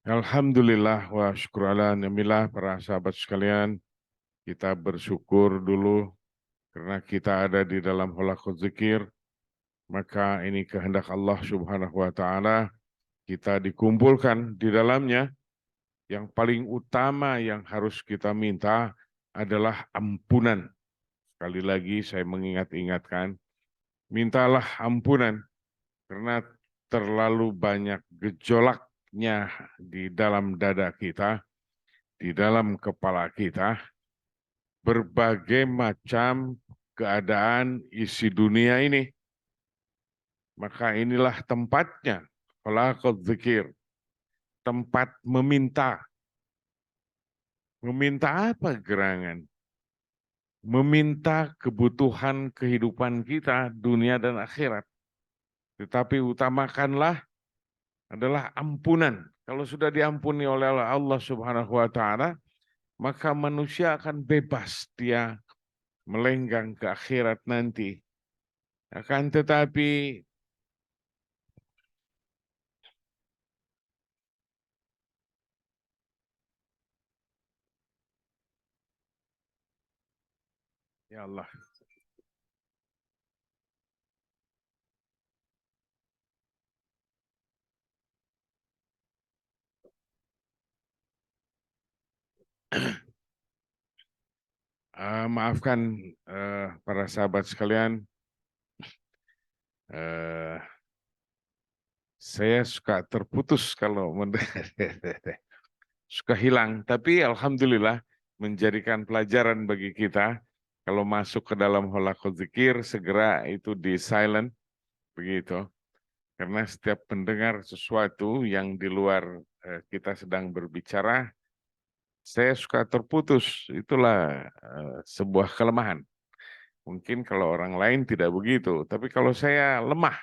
Alhamdulillah wa syukur ala ni'millah para sahabat sekalian. Kita bersyukur dulu karena kita ada di dalam halaqah zikir. Maka ini kehendak Allah Subhanahu wa taala kita dikumpulkan di dalamnya. Yang paling utama yang harus kita minta adalah ampunan. Sekali lagi saya mengingat-ingatkan, mintalah ampunan karena terlalu banyak gejolaknya di dalam dada kita, di dalam kepala kita, berbagai macam keadaan isi dunia ini. Maka inilah tempatnya, halaqah zikir, tempat meminta. Meminta apa gerangan? Meminta kebutuhan kehidupan kita, dunia dan akhirat. Tetapi utamakanlah adalah ampunan. Kalau sudah diampuni oleh Allah Subhanahu wa taala, maka manusia akan bebas dia melenggang ke akhirat nanti. Akan tetapi ya Allah, maafkan para sahabat sekalian, saya suka terputus kalau mendengar, suka hilang. Tapi alhamdulillah menjadikan pelajaran bagi kita. Kalau masuk ke dalam halaqah zikir, segera itu di silent, begitu. Karena setiap pendengar sesuatu yang di luar kita sedang berbicara, saya suka terputus. Itulah sebuah kelemahan. Mungkin kalau orang lain tidak begitu, tapi kalau saya lemah,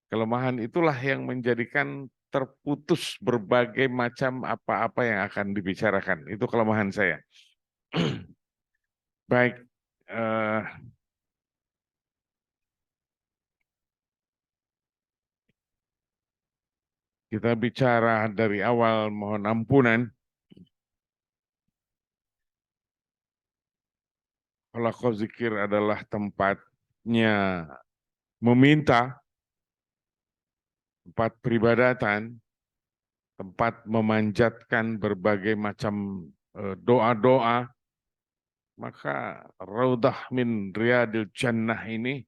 kelemahan itulah yang menjadikan terputus berbagai macam apa-apa yang akan dibicarakan. Itu kelemahan saya. Baik, kita bicara dari awal, mohon ampunan. Halaqah zikir adalah tempatnya meminta, tempat peribadatan, tempat memanjatkan berbagai macam doa-doa. Maka Raudah min Riyadil Jannah ini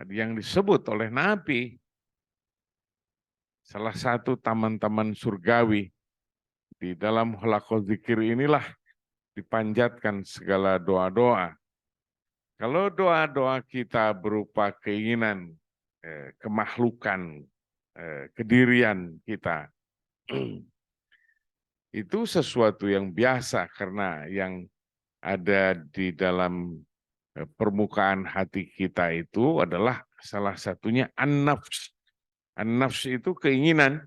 yang disebut oleh Nabi, salah satu taman-taman surgawi. Di dalam halaqah zikir inilah dipanjatkan segala doa-doa. Kalau doa-doa kita berupa keinginan, kemahlukan, kedirian kita, itu sesuatu yang biasa karena yang ada di dalam permukaan hati kita itu adalah salah satunya an-nafs. An-nafs itu keinginan,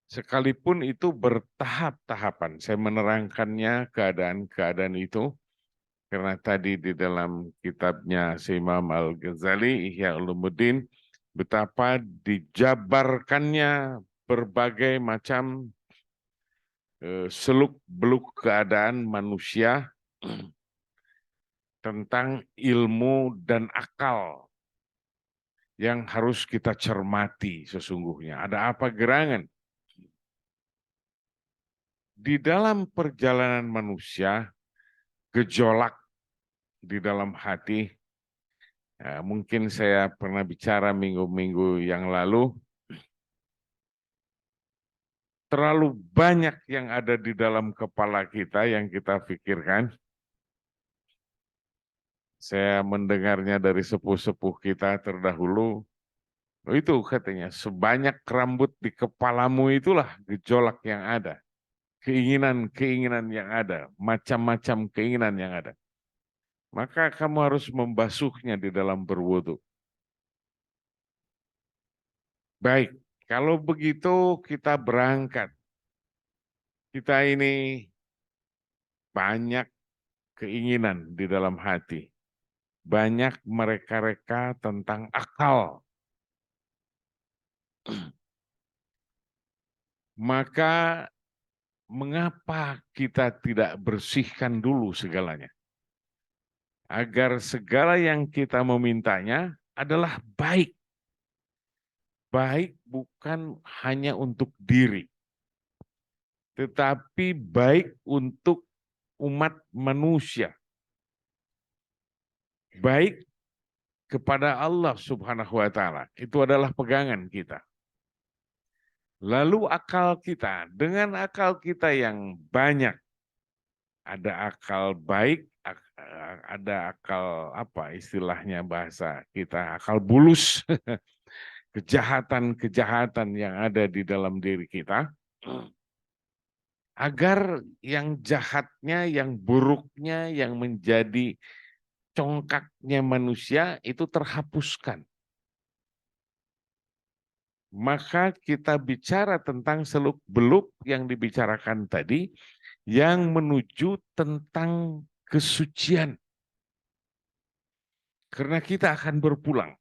sekalipun itu bertahap-tahapan. Saya menerangkannya keadaan-keadaan itu karena tadi di dalam kitabnya Imam Al-Ghazali, Ihya Ulumuddin, betapa dijabarkannya berbagai macam seluk-beluk keadaan manusia tentang ilmu dan akal yang harus kita cermati sesungguhnya. Ada apa gerangan? Di dalam perjalanan manusia, gejolak di dalam hati, ya, mungkin saya pernah bicara minggu-minggu yang lalu, terlalu banyak yang ada di dalam kepala kita yang kita pikirkan. Saya mendengarnya dari sepuh-sepuh kita terdahulu, itu katanya, sebanyak rambut di kepalamu itulah gejolak yang ada. Keinginan-keinginan yang ada, macam-macam keinginan yang ada. Maka kamu harus membasuhnya di dalam berwudu. Baik, kalau begitu kita berangkat. Kita ini banyak keinginan di dalam hati. Banyak mereka-reka tentang akal. Maka mengapa kita tidak bersihkan dulu segalanya? Agar segala yang kita memintanya adalah baik. Baik bukan hanya untuk diri, tetapi baik untuk umat manusia. Baik kepada Allah Subhanahu wa Ta'ala. Itu adalah pegangan kita. Lalu akal kita, dengan akal kita yang banyak, ada akal baik, ada akal apa istilahnya bahasa kita, akal bulus, kejahatan-kejahatan yang ada di dalam diri kita, agar yang jahatnya, yang buruknya, yang menjadi congkaknya manusia itu terhapuskan. Maka kita bicara tentang seluk-beluk yang dibicarakan tadi, yang menuju tentang kesucian. Karena kita akan berpulang.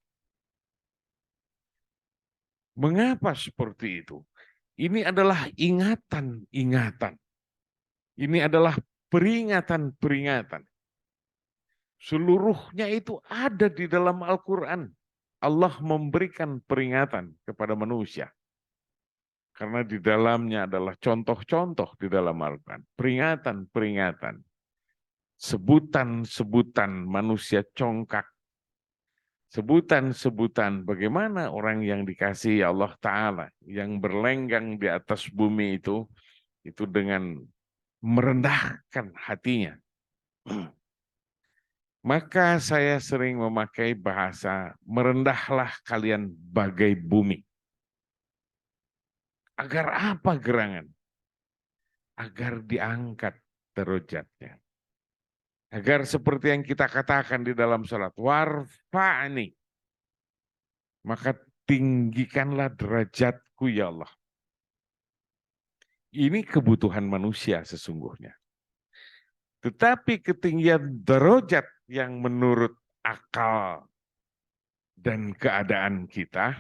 Mengapa seperti itu? Ini adalah ingatan-ingatan. Ini adalah peringatan-peringatan. Seluruhnya itu ada di dalam Al-Quran. Allah memberikan peringatan kepada manusia. Karena di dalamnya adalah contoh-contoh di dalam Al-Quran. Peringatan-peringatan. Sebutan-sebutan manusia congkak. Sebutan-sebutan bagaimana orang yang dikasihi Allah Ta'ala. Yang berlenggang di atas bumi itu dengan merendahkan hatinya. Maka saya sering memakai bahasa, merendahlah kalian bagai bumi. Agar apa gerangan? Agar diangkat derajatnya. Agar seperti yang kita katakan di dalam salat, warfa'ni. Maka tinggikanlah derajatku ya Allah. Ini kebutuhan manusia sesungguhnya. Tetapi ketinggian derajat yang menurut akal dan keadaan kita,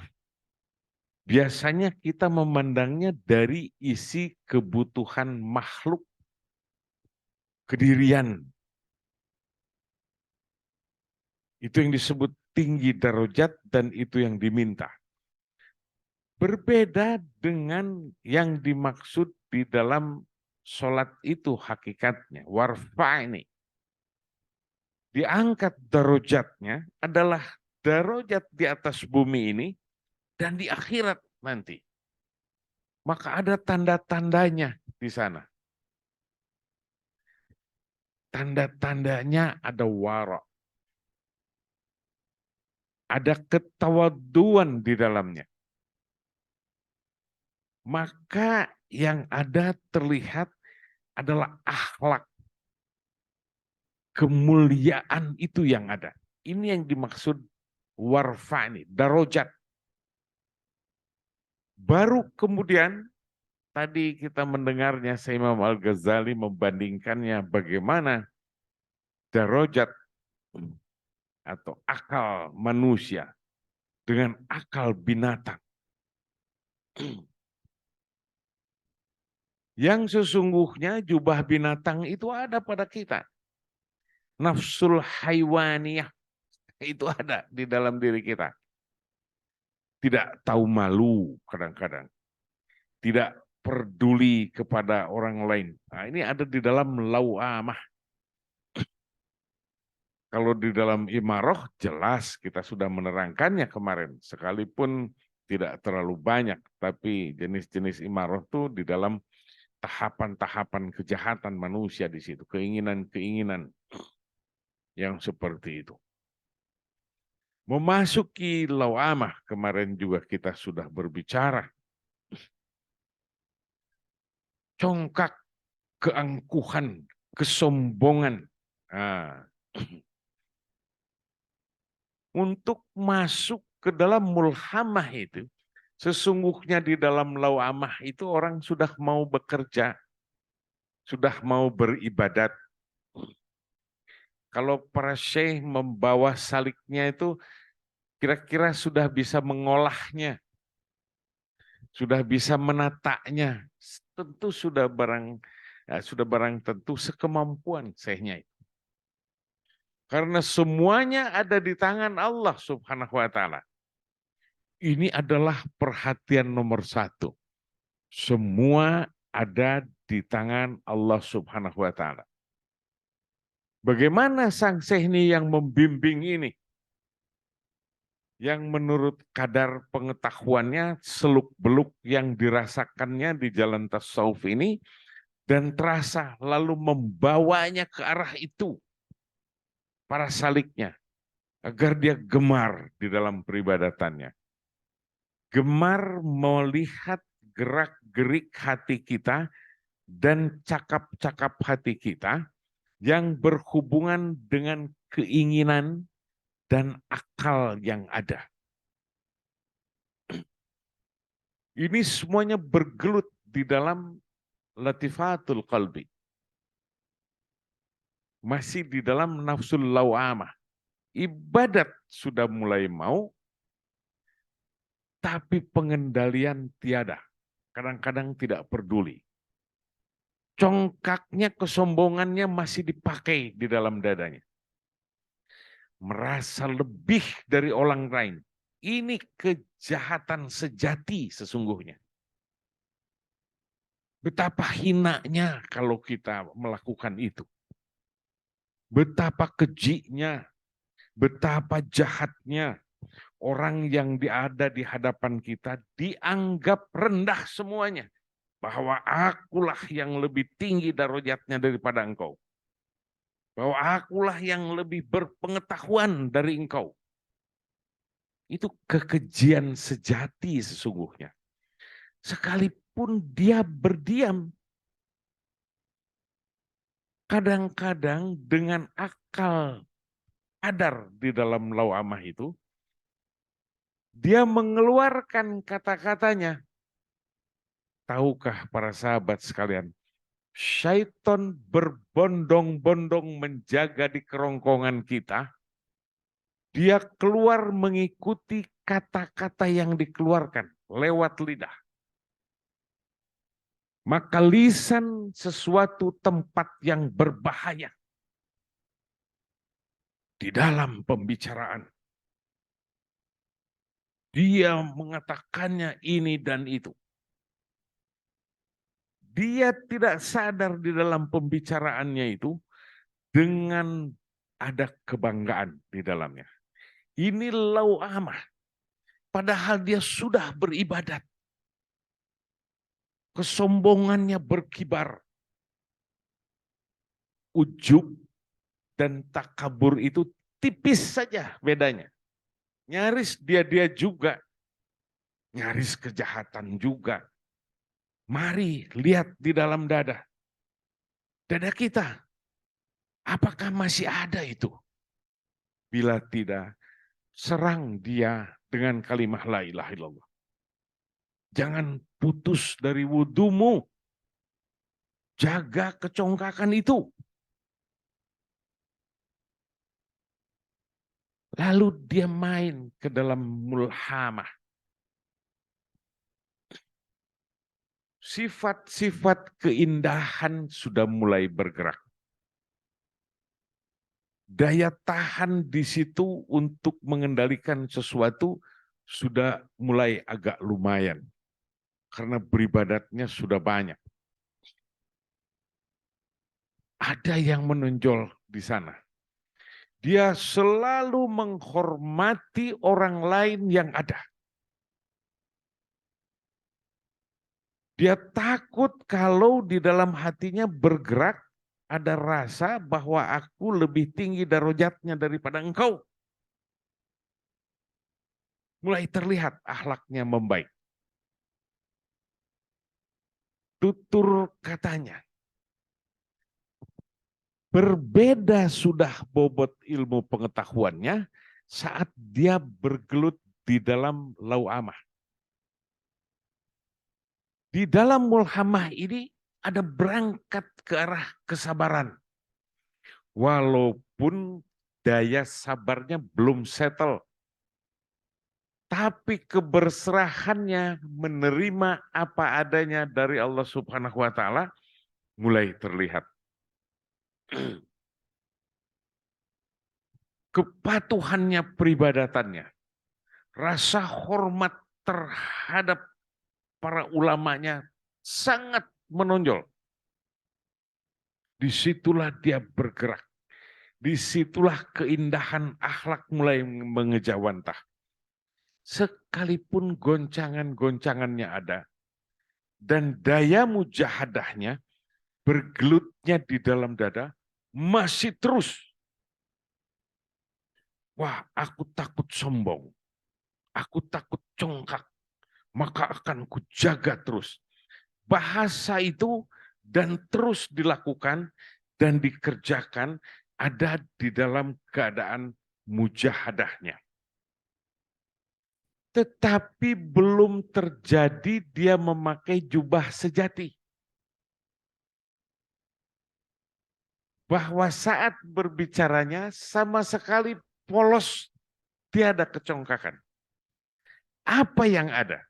biasanya kita memandangnya dari isi kebutuhan makhluk, kedirian. Itu yang disebut tinggi derajat dan itu yang diminta. Berbeda dengan yang dimaksud di dalam sholat itu hakikatnya. Warfa'ni. Diangkat derajatnya adalah derajat di atas bumi ini dan di akhirat nanti. Maka ada tanda-tandanya di sana. Tanda-tandanya ada wara. Ada ketawaduan di dalamnya. Maka yang ada terlihat adalah akhlak. Kemuliaan itu yang ada. Ini yang dimaksud warfa'ni, darajat. Baru kemudian tadi kita mendengarnya Imam Al-Ghazali membandingkannya bagaimana darajat atau akal manusia dengan akal binatang. Yang sesungguhnya jubah binatang itu ada pada kita. Nafsul haywaniyah itu ada di dalam diri kita. Tidak tahu malu kadang-kadang. Tidak peduli kepada orang lain. Nah, ini ada di dalam lawamah. Kalau di dalam imaroh jelas kita sudah menerangkannya kemarin. Sekalipun tidak terlalu banyak. Tapi jenis-jenis imaroh itu di dalam tahapan-tahapan kejahatan manusia di situ. Keinginan-keinginan yang seperti itu. Memasuki lawamah kemarin juga kita sudah berbicara. Congkak, keangkuhan, kesombongan. Nah, untuk masuk ke dalam mulhamah itu, sesungguhnya di dalam lawamah itu orang sudah mau bekerja, sudah mau beribadat. Kalau para syekh membawa saliknya itu kira-kira sudah bisa mengolahnya. sudah bisa menatanya, tentu sudah barang tentu sekemampuan syekhnya itu. Karena semuanya ada di tangan Allah Subhanahu wa taala. Ini adalah perhatian nomor satu. Semua ada di tangan Allah Subhanahu wa taala. Bagaimana sang syekh ini yang membimbing ini? Yang menurut kadar pengetahuannya seluk-beluk yang dirasakannya di jalan tasawuf ini dan terasa lalu membawanya ke arah itu para saliknya agar dia gemar di dalam peribadatannya. Gemar melihat gerak-gerik hati kita dan cakap-cakap hati kita yang berhubungan dengan keinginan dan akal yang ada. Ini semuanya bergelut di dalam latifatul qalbi. Masih di dalam nafsul lawamah. Ibadat sudah mulai mau, tapi pengendalian tiada. Kadang-kadang tidak peduli. Congkaknya, kesombongannya masih dipakai di dalam dadanya. Merasa lebih dari orang lain. Ini kejahatan sejati sesungguhnya. Betapa hinanya kalau kita melakukan itu. Betapa kejinya, betapa jahatnya orang yang ada di hadapan kita dianggap rendah semuanya. Bahwa akulah yang lebih tinggi darajatnya daripada engkau. Bahwa akulah yang lebih berpengetahuan dari engkau. Itu kekejian sejati sesungguhnya. Sekalipun dia berdiam, kadang-kadang dengan akal sadar di dalam lawamah itu, dia mengeluarkan kata-katanya. Tahukah para sahabat sekalian, syaitan berbondong-bondong menjaga di kerongkongan kita. Dia keluar mengikuti kata-kata yang dikeluarkan lewat lidah. Maka lisan sesuatu tempat yang berbahaya di dalam pembicaraan. Dia mengatakannya ini dan itu. Dia tidak sadar di dalam pembicaraannya itu dengan ada kebanggaan di dalamnya. Ini lawamah. Padahal dia sudah beribadat. Kesombongannya berkibar. Ujub dan takabur itu tipis saja bedanya. Nyaris dia juga. Nyaris kejahatan juga. Mari lihat di dalam dada. Dada kita. Apakah masih ada itu? Bila tidak, serang dia dengan kalimat la ilaha illallah. Jangan putus dari wudumu. Jaga kecongkakan itu. Lalu dia main ke dalam mulhamah. Sifat-sifat keindahan sudah mulai bergerak. Daya tahan di situ untuk mengendalikan sesuatu sudah mulai agak lumayan. Karena beribadatnya sudah banyak. Ada yang menonjol di sana. Dia selalu menghormati orang lain yang ada. Dia takut kalau di dalam hatinya bergerak ada rasa bahwa aku lebih tinggi darajatnya daripada engkau. Mulai terlihat akhlaknya membaik. Tutur katanya. Berbeda sudah bobot ilmu pengetahuannya saat dia bergelut di dalam lawamah. Di dalam mulhamah ini ada berangkat ke arah kesabaran. Walaupun daya sabarnya belum settle. tapi keberserahannya menerima apa adanya dari Allah Subhanahu wa taala mulai terlihat. Kepatuhannya, peribadatannya, rasa hormat terhadap para ulamanya sangat menonjol. Disitulah dia bergerak. Disitulah keindahan akhlak mulai mengejawantah. Sekalipun goncangan-goncangannya ada, dan daya mujahadahnya, bergelutnya di dalam dada, masih terus. Wah, aku takut sombong. Aku takut congkak. Maka akan kujaga terus. Bahasa itu dan terus dilakukan dan dikerjakan ada di dalam keadaan mujahadahnya. Tetapi belum terjadi dia memakai jubah sejati. Bahwa saat berbicaranya sama sekali polos, tiada kecongkakan. Apa yang ada?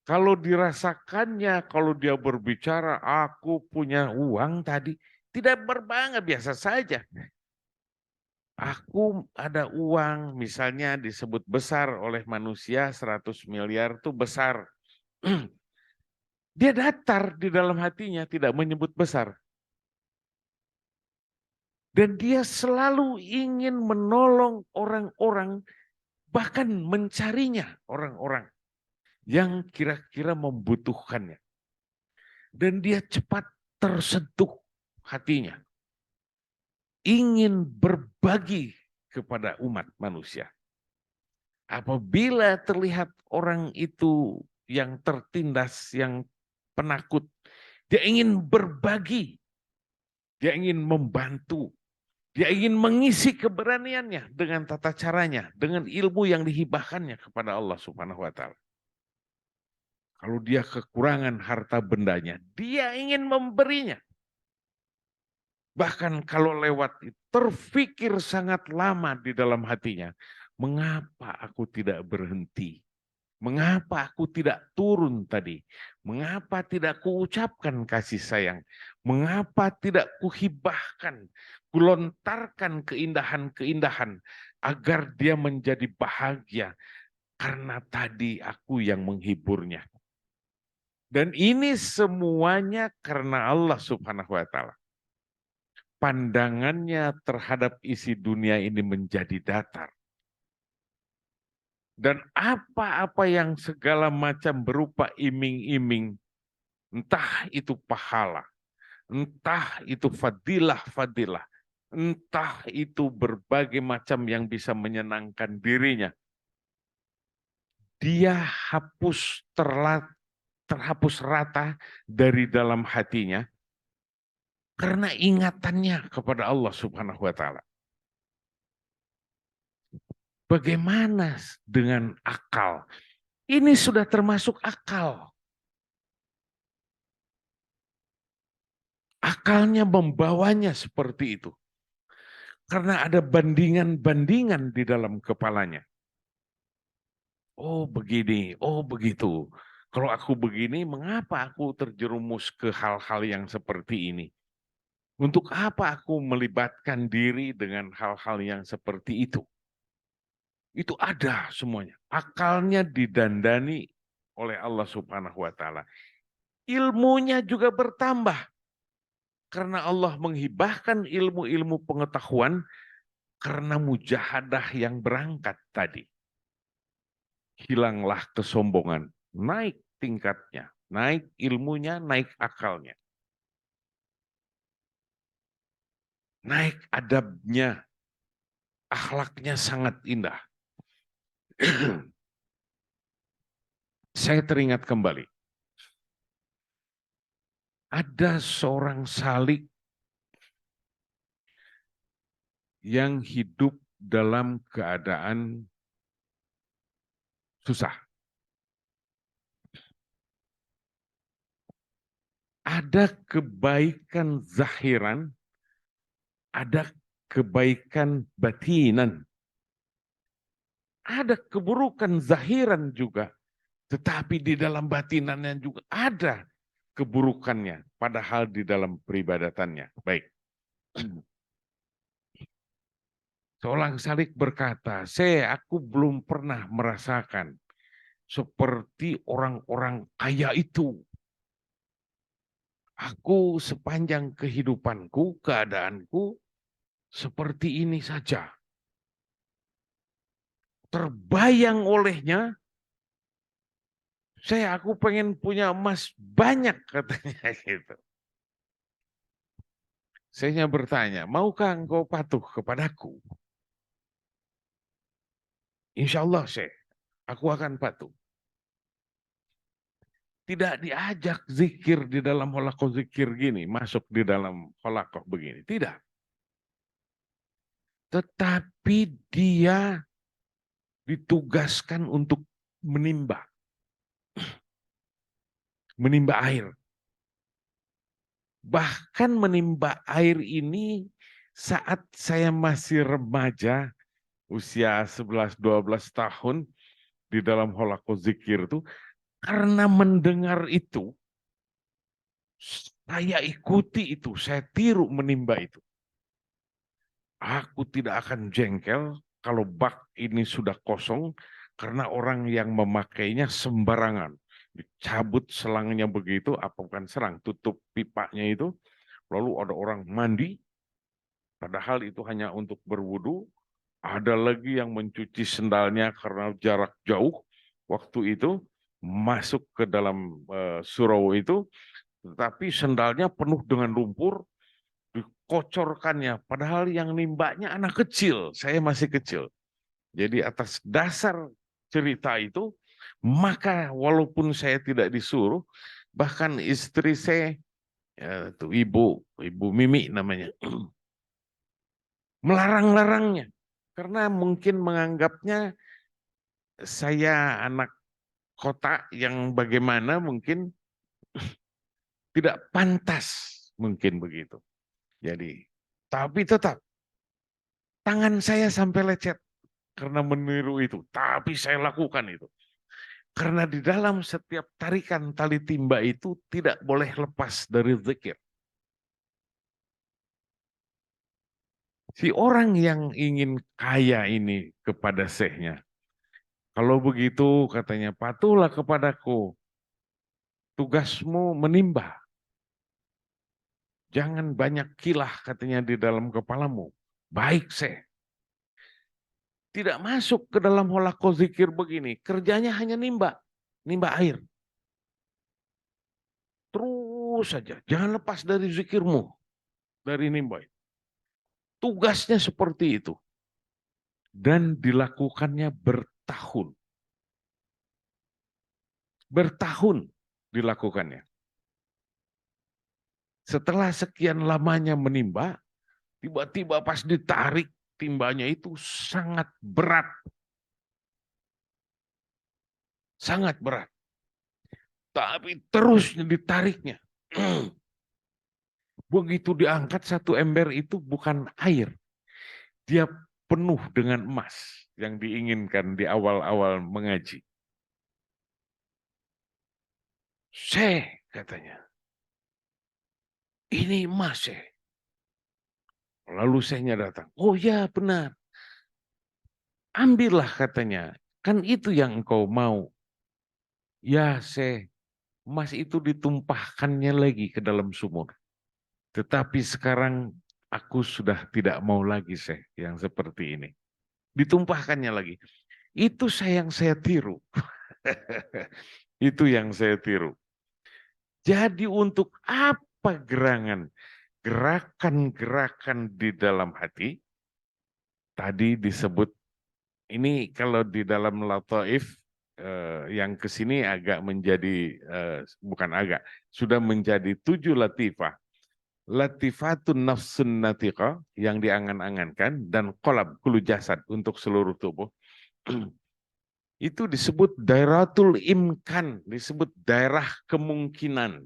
Kalau dirasakannya, kalau dia berbicara, aku punya uang tadi, tidak berbangga, biasa saja. Aku ada uang, misalnya disebut besar oleh manusia, 100 miliar itu besar. Dia datar di dalam hatinya, tidak menyebut besar. Dan dia selalu ingin menolong orang-orang, bahkan mencarinya orang-orang yang kira-kira membutuhkannya. Dan dia cepat tersentuh hatinya. Ingin berbagi kepada umat manusia. Apabila terlihat orang itu yang tertindas, yang penakut, dia ingin berbagi, dia ingin membantu, dia ingin mengisi keberaniannya dengan tata caranya, dengan ilmu yang dihibahkannya kepada Allah Subhanahu wa taala. Kalau dia kekurangan harta bendanya, dia ingin memberinya. Bahkan kalau lewat terfikir sangat lama di dalam hatinya, mengapa aku tidak berhenti? Mengapa aku tidak turun tadi? Mengapa tidak kuucapkan kasih sayang? Mengapa tidak kuhibahkan, kulontarkan keindahan-keindahan agar dia menjadi bahagia? Karena tadi aku yang menghiburnya. Dan ini semuanya karena Allah Subhanahu wa taala. Pandangannya terhadap isi dunia ini menjadi datar. Dan apa-apa yang segala macam berupa iming-iming, entah itu pahala, entah itu fadilah-fadilah, entah itu berbagai macam yang bisa menyenangkan dirinya, dia terhapus rata dari dalam hatinya karena ingatannya kepada Allah Subhanahu wa taala. Bagaimana dengan akal? Ini sudah termasuk akal. Akalnya membawanya seperti itu. Karena ada bandingan-bandingan di dalam kepalanya. Oh begini, oh begitu. Kalau aku begini, mengapa aku terjerumus ke hal-hal yang seperti ini? Untuk apa aku melibatkan diri dengan hal-hal yang seperti itu? Itu ada semuanya. Akalnya didandani oleh Allah Subhanahu wa taala. Ilmunya juga bertambah. Karena Allah menghibahkan ilmu-ilmu pengetahuan karena mujahadah yang berangkat tadi. Hilanglah kesombongan, naik tingkatnya, naik ilmunya, naik akalnya. Naik adabnya, akhlaknya sangat indah. Saya teringat kembali. Ada seorang salik yang hidup dalam keadaan susah. Ada kebaikan zahiran, ada kebaikan batinan. ada keburukan zahiran juga, tetapi di dalam batinannya juga ada keburukannya, padahal di dalam peribadatannya. Baik. Seorang salik berkata, aku belum pernah merasakan seperti orang-orang kaya itu. Aku sepanjang kehidupanku, keadaanku seperti ini saja. Terbayang olehnya, aku pengen punya emas banyak katanya gitu. Saya bertanya, maukah engkau patuh kepadaku? Insya Allah aku akan patuh. Tidak diajak zikir di dalam halakoh zikir gini, masuk di dalam halakoh begini. Tidak. Tetapi dia ditugaskan untuk menimba. Menimba air. Bahkan menimba air ini saat saya masih remaja, usia 11-12 tahun, di dalam halakoh zikir itu, karena mendengar itu, saya ikuti itu, saya tiru menimba itu. Aku tidak akan jengkel kalau bak ini sudah kosong, karena orang yang memakainya sembarangan. Dicabut selangnya begitu, apa bukan selang, tutup pipanya itu, lalu ada orang mandi, padahal itu hanya untuk berwudu. Ada lagi yang mencuci sendalnya karena jarak jauh waktu itu, masuk ke dalam surau itu, tetapi sendalnya penuh dengan lumpur, dikocorkannya. Padahal yang nimbaknya anak kecil, saya masih kecil. Jadi atas dasar cerita itu, maka walaupun saya tidak disuruh, bahkan istri saya, tuh ibu Mimi namanya, melarang-larangnya. Karena mungkin menganggapnya saya anak kota yang bagaimana mungkin tidak pantas, mungkin begitu. Jadi, tapi tetap tangan saya sampai lecet karena meniru itu. Tapi saya lakukan itu. Karena di dalam setiap tarikan tali timba itu tidak boleh lepas dari zikir. Si orang yang ingin kaya ini kepada syekhnya, kalau begitu katanya, patuhlah kepadaku, tugasmu menimba. Jangan banyak kilah katanya di dalam kepalamu. Baik syekh. Tidak masuk ke dalam halakoh zikir begini. Kerjanya hanya nimba. Nimba air. Terus saja. Jangan lepas dari zikirmu. Dari nimba. Tugasnya seperti itu. Dan dilakukannya bertahun. Bertahun dilakukannya. Setelah sekian lamanya menimba, tiba-tiba pas ditarik timbanya itu sangat berat. Sangat berat. Tapi terus ditariknya. Begitu diangkat satu ember itu bukan air. Dia penuh dengan emas yang diinginkan di awal-awal mengaji. Katanya. Ini emas Lalu saya datang. Oh ya benar. Ambillah katanya. Kan itu yang engkau mau. Ya emas itu ditumpahkannya lagi ke dalam sumur. Tetapi sekarang aku sudah tidak mau lagi yang seperti ini. Ditumpahkannya lagi. Itu yang saya tiru. Itu yang saya tiru. Jadi untuk apa gerangan? Gerakan-gerakan di dalam hati, tadi disebut, ini kalau di dalam Lataif, yang kesini agak menjadi, bukan agak, sudah menjadi 7 latifah. Latifatun nafsun natiqah yang diangan-angankan, dan kolab kulu jasad untuk seluruh tubuh. Itu disebut dairatul imkan, disebut daerah kemungkinan.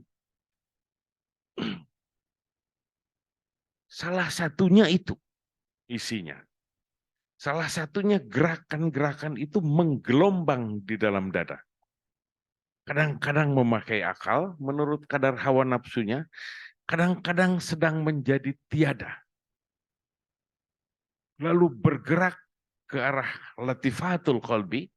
Salah satunya itu isinya. Salah satunya gerakan-gerakan itu menggelombang di dalam dada. Kadang-kadang memakai akal menurut kadar hawa nafsunya, kadang-kadang sedang menjadi tiada. Lalu bergerak ke arah latifatul qalbi,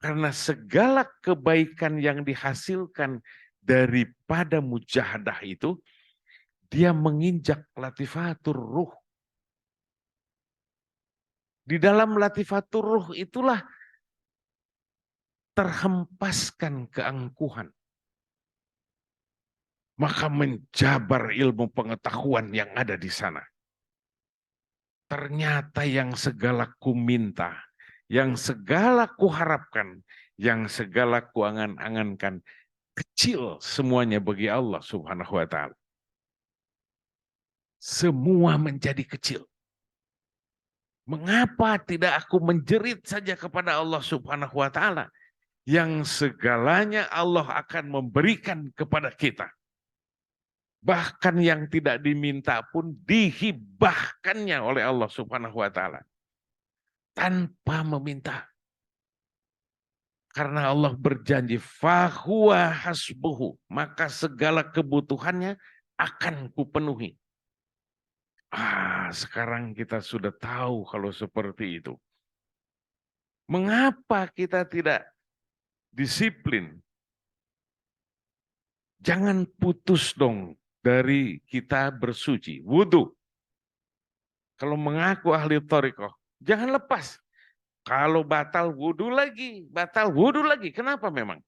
karena segala kebaikan yang dihasilkan daripada mujahadah itu, dia menginjak latifatur ruh. Di dalam latifatur ruh itulah terhempaskan keangkuhan. Maka menjabar ilmu pengetahuan yang ada di sana. Ternyata yang segala ku minta, yang segala ku harapkan, yang segala ku angan-angankan, kecil semuanya bagi Allah Subhanahu wa Ta'ala. Semua menjadi kecil. Mengapa tidak aku menjerit saja kepada Allah Subhanahu wa Ta'ala, yang segalanya Allah akan memberikan kepada kita? Bahkan yang tidak diminta pun dihibahkannya oleh Allah Subhanahu wa Ta'ala tanpa meminta. Karena Allah berjanji, fahuwa hasbuhu, maka segala kebutuhannya akan kupenuhi. Sekarang kita sudah tahu kalau seperti itu. Mengapa kita tidak disiplin? Jangan putus dong dari kita bersuci, wudhu. Kalau mengaku ahli thariqah, jangan lepas. Kalau batal wudhu lagi, batal wudhu lagi. Kenapa memang?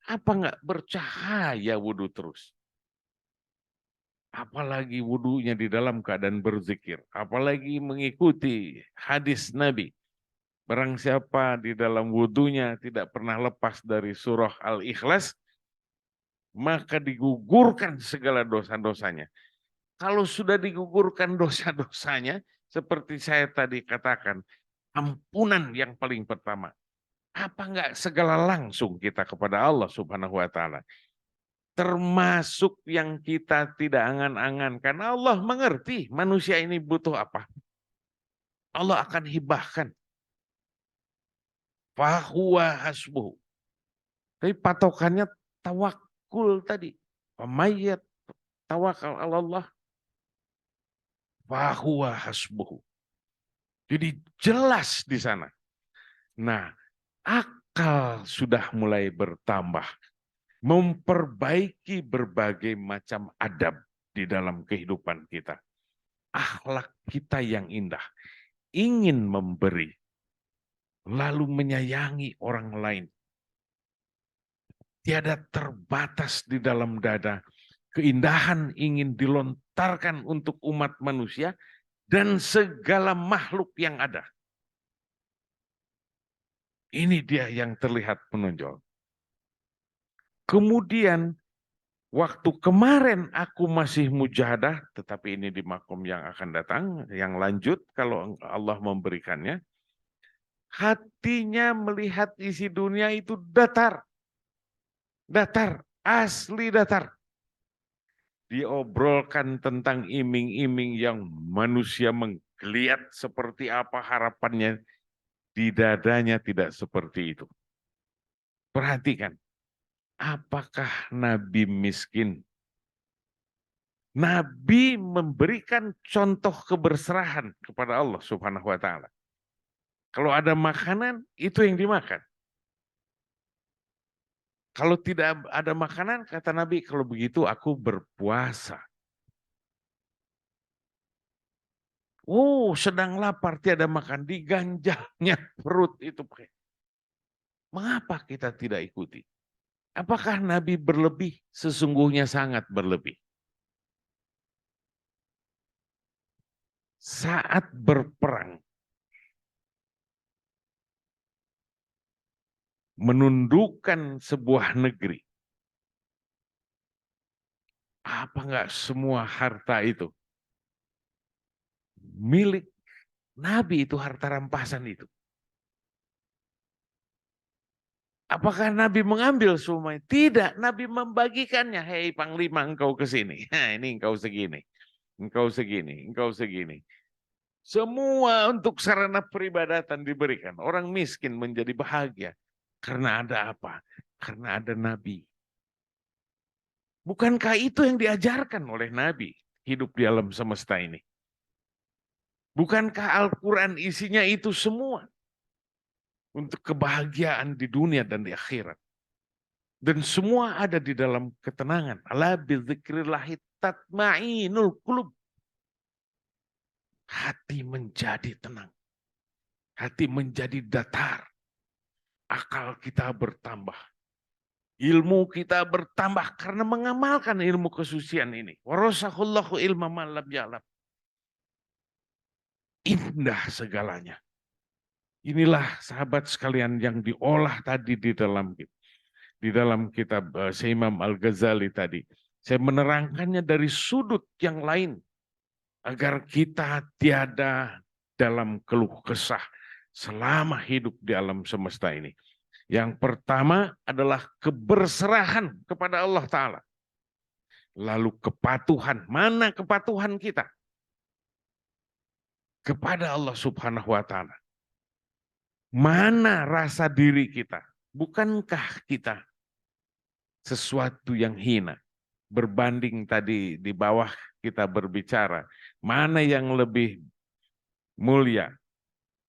Apa enggak bercahaya wudhu terus? Apalagi wudhunya di dalam keadaan berzikir. Apalagi mengikuti hadis Nabi. Barang siapa di dalam wudhunya tidak pernah lepas dari surah Al-Ikhlas, maka digugurkan segala dosa-dosanya. Kalau sudah digugurkan dosa-dosanya, seperti saya tadi katakan, ampunan yang paling pertama. Apa enggak segala langsung kita kepada Allah Subhanahu wa Ta'ala? Termasuk yang kita tidak angan-angankan. Allah mengerti manusia ini butuh apa. Allah akan hibahkan. Fahuwa hasbuhu. Tapi patokannya tawakul tadi. Pemayyat tawakal Allah. Fahuwa hasbuhu. Jadi jelas di sana. Nah, akal sudah mulai bertambah. Memperbaiki berbagai macam adab di dalam kehidupan kita. Akhlak kita yang indah. Ingin memberi. Lalu menyayangi orang lain. Tiada terbatas di dalam dada. Keindahan ingin dilontarkan untuk umat manusia dan segala makhluk yang ada. Ini dia yang terlihat menonjol. Kemudian waktu kemarin aku masih mujahadah, tetapi ini di makom yang akan datang, yang lanjut kalau Allah memberikannya. Hatinya melihat isi dunia itu datar. Datar, asli datar. Diobrolkan tentang iming-iming yang manusia menggeliat seperti apa harapannya, di dadanya tidak seperti itu. Perhatikan, apakah Nabi miskin? Nabi memberikan contoh keberserahan kepada Allah Subhanahu wa Ta'ala. Kalau ada makanan, itu yang dimakan. Kalau tidak ada makanan, kata Nabi, kalau begitu aku berpuasa. Sedang lapar, tiada makan, diganjalnya perut itu. Mengapa kita tidak ikuti? Apakah Nabi berlebih? Sesungguhnya sangat berlebih. Saat berperang, menundukkan sebuah negeri, apa enggak semua harta itu milik Nabi, itu harta rampasan itu? Apakah Nabi mengambil semuanya? Tidak, Nabi membagikannya. Hei Panglima, engkau ke sini. Ini engkau segini, engkau segini, engkau segini. Semua untuk sarana peribadatan diberikan. Orang miskin menjadi bahagia. Karena ada apa? Karena ada Nabi. Bukankah itu yang diajarkan oleh Nabi hidup di alam semesta ini? Bukankah Al-Quran isinya itu semua? Untuk kebahagiaan di dunia dan di akhirat. Dan semua ada di dalam ketenangan. Ala bidzikrillahi tatma'inul qulub. Hati menjadi tenang. Hati menjadi datar. Akal kita bertambah. Ilmu kita bertambah karena mengamalkan ilmu kesucian ini. Warasahullahu ilma malam ya'lam. Indah segalanya. Inilah sahabat sekalian yang diolah tadi di dalam kitab Imam Al-Ghazali tadi. Saya menerangkannya dari sudut yang lain agar kita tiada dalam keluh kesah selama hidup di alam semesta ini. Yang pertama adalah keberserahan kepada Allah Ta'ala. Lalu kepatuhan. Mana kepatuhan kita? Kepada Allah Subhanahu wa Ta'ala. Mana rasa diri kita? Bukankah kita sesuatu yang hina? Berbanding tadi di bawah kita berbicara. Mana yang lebih mulia?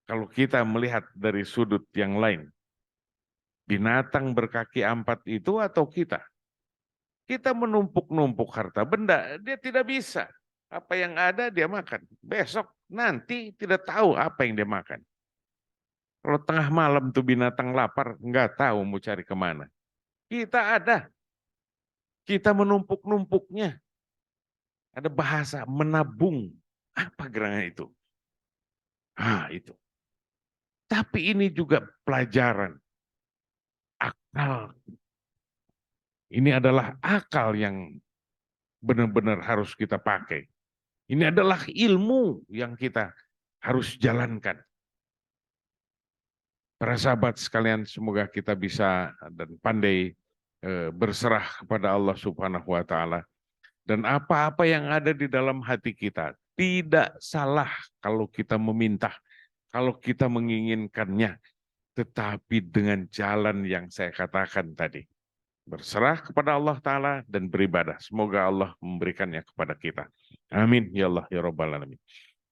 Kalau kita melihat dari sudut yang lain. Binatang berkaki 4 itu atau kita? Kita menumpuk-numpuk harta benda, dia tidak bisa. Apa yang ada dia makan. Besok nanti tidak tahu apa yang dia makan. Kalau tengah malam tuh binatang lapar, nggak tahu mau cari kemana. Kita ada. Kita menumpuk-numpuknya. Ada bahasa menabung. Apa gerangan itu? Itu. Tapi ini juga pelajaran. Akal. Ini adalah akal yang benar-benar harus kita pakai. Ini adalah ilmu yang kita harus jalankan. Para sahabat sekalian, semoga kita bisa dan pandai berserah kepada Allah Subhanahu wa Ta'ala. Dan apa-apa yang ada di dalam hati kita tidak salah kalau kita meminta, kalau kita menginginkannya, tetapi dengan jalan yang saya katakan tadi. Berserah kepada Allah Ta'ala dan beribadah. Semoga Allah memberikannya kepada kita. Amin. Ya Allah, ya Rabbal Alamin.